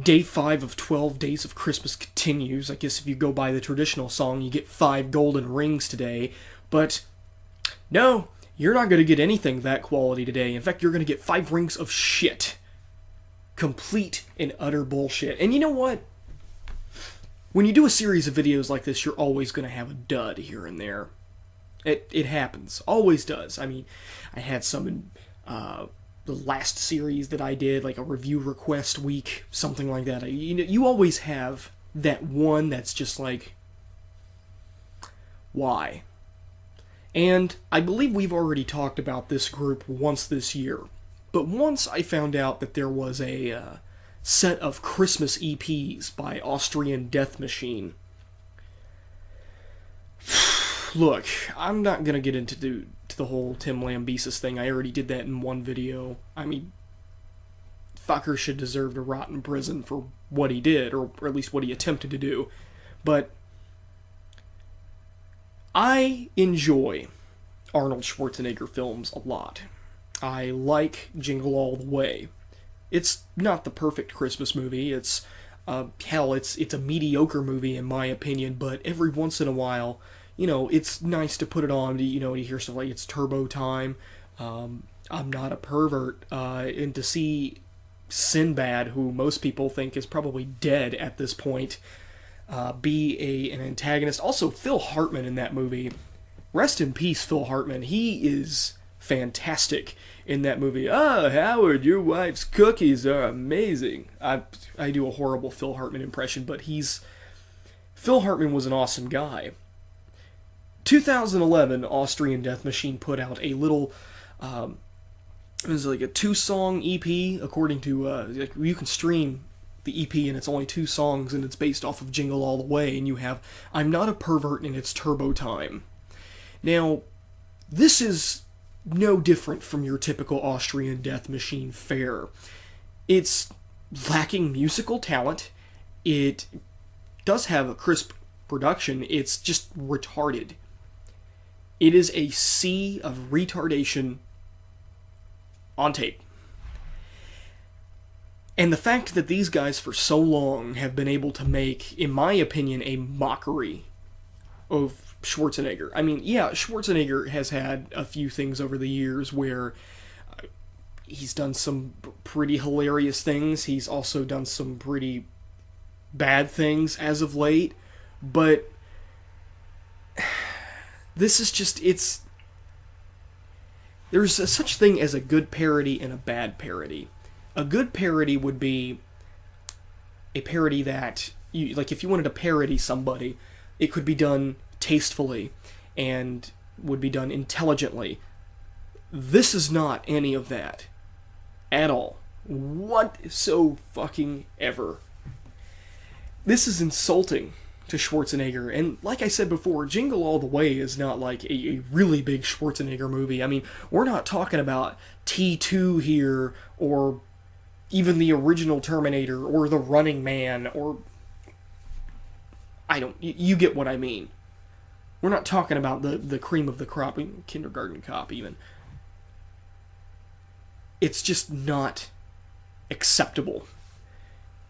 Day 5 of 12 Days of Christmas continues. I guess if you go by the traditional song, you get 5 golden rings today. But no, you're not going to get anything that quality today. In fact, you're going to get 5 rings of shit. Complete and utter bullshit. And you know what? When you do a series of videos like this, you're always going to have a dud here and there. It happens. Always does. I mean, I had some in the last series that I did, like a review request week, something like that. You always have that one that's just like, why? And I believe we've already talked about this group once this year. But once I found out that there was a set of Christmas EPs by Austrian Death Machine. Look, I'm not going to get into the whole Tim Lambesis thing. I already did that in one video. I mean, fucker should deserve to rot in prison for what he did, or at least what he attempted to do. But I enjoy Arnold Schwarzenegger films a lot. I like Jingle All the Way. It's not the perfect Christmas movie. It's it's a mediocre movie in my opinion, but every once in a while, it's nice to put it on. You hear stuff like it's Turbo Time, I'm Not a Pervert, and to see Sinbad, who most people think is probably dead at this point, be an antagonist. Also, Phil Hartman in that movie. Rest in peace, Phil Hartman. He is fantastic in that movie. Howard, your wife's cookies are amazing. I do a horrible Phil Hartman impression, but Phil Hartman was an awesome guy. 2011, Austrian Death Machine put out a little, it was like a 2-song EP, according to, you can stream the EP and it's only 2 songs and it's based off of Jingle All the Way, and you have I'm Not a Pervert and it's Turbo Time. Now, this is no different from your typical Austrian Death Machine fare. It's lacking musical talent. It does have a crisp production. It's just retarded. It is a sea of retardation on tape. And the fact that these guys for so long have been able to make, in my opinion, a mockery of Schwarzenegger. I mean, yeah, Schwarzenegger has had a few things over the years where he's done some pretty hilarious things. He's also done some pretty bad things as of late. But this is just, there's a such thing as a good parody and a bad parody. A good parody would be a parody that, if you wanted to parody somebody, it could be done tastefully and would be done intelligently. This is not any of that at all. Whatso fucking ever. This is insulting to Schwarzenegger, and like I said before, Jingle All the Way is not like a really big Schwarzenegger movie. I mean, we're not talking about T2 here, or even the original Terminator, or The Running Man, or you get what I mean. We're not talking about the cream of the crop, Kindergarten Cop even. It's just not acceptable,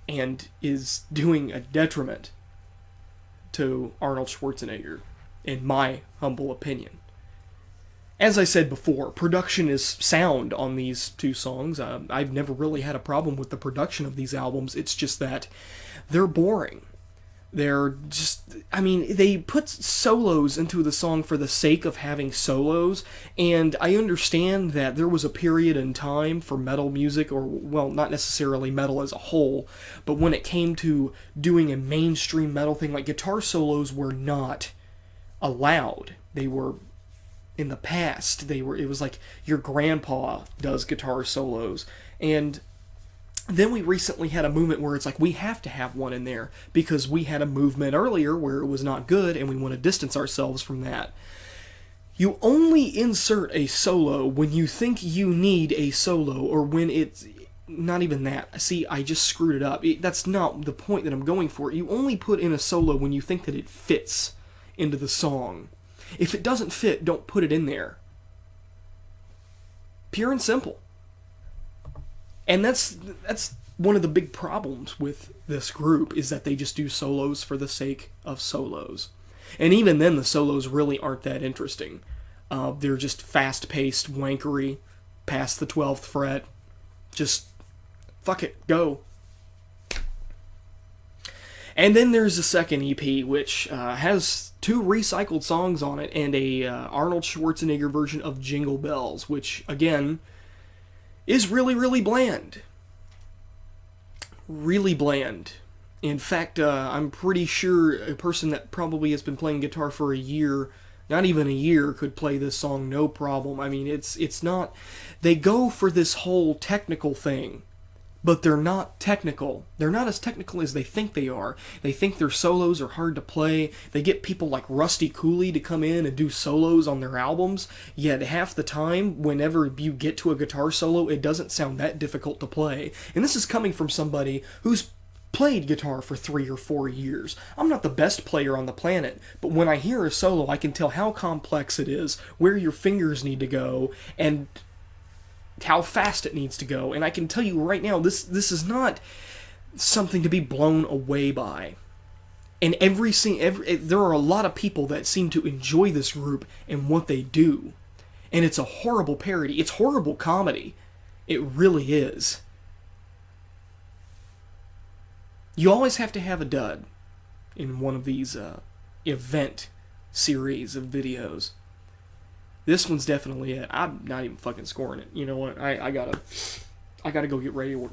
and is doing a detriment to Arnold Schwarzenegger, in my humble opinion. As I said before, production is sound on these 2 songs. I've never really had a problem with the production of these albums. It's just that they're boring. They're just, they put solos into the song for the sake of having solos, and I understand that there was a period in time for metal music, or, well, not necessarily metal as a whole, but when it came to doing a mainstream metal thing, like guitar solos were not allowed. They were, in the past, it was like your grandpa does guitar solos, and then we recently had a movement where it's like, we have to have one in there, because we had a movement earlier where it was not good, and we want to distance ourselves from that. You only insert a solo when you think you need a solo, or when it's not even that. See, I just screwed it up. That's not the point that I'm going for. You only put in a solo when you think that it fits into the song. If it doesn't fit, don't put it in there. Pure and simple. And that's one of the big problems with this group is that they just do solos for the sake of solos. And even then, the solos really aren't that interesting. They're just fast-paced wankery, past the 12th fret. Just, fuck it, go. And then there's the second EP, which has 2 recycled songs on it, and a Arnold Schwarzenegger version of Jingle Bells, which, again, is really, really bland. Really bland. In fact, I'm pretty sure a person that probably has been playing guitar for a year, not even a year, could play this song no problem. I mean, it's not... They go for this whole technical thing, but they're not technical. They're not as technical as they think they are. They think their solos are hard to play. They get people like Rusty Cooley to come in and do solos on their albums, yet half the time, whenever you get to a guitar solo, it doesn't sound that difficult to play. And this is coming from somebody who's played guitar for 3 or 4 years. I'm not the best player on the planet, but when I hear a solo, I can tell how complex it is, where your fingers need to go, and how fast it needs to go. And I can tell you right now, this is not something to be blown away by. And there are a lot of people that seem to enjoy this group and what they do. And it's a horrible parody. It's horrible comedy. It really is. You always have to have a dud in one of these event series of videos. This one's definitely it. I'm not even fucking scoring it. You know what? I gotta go get ready to work.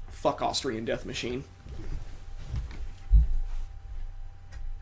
Fuck Austrian Death Machine.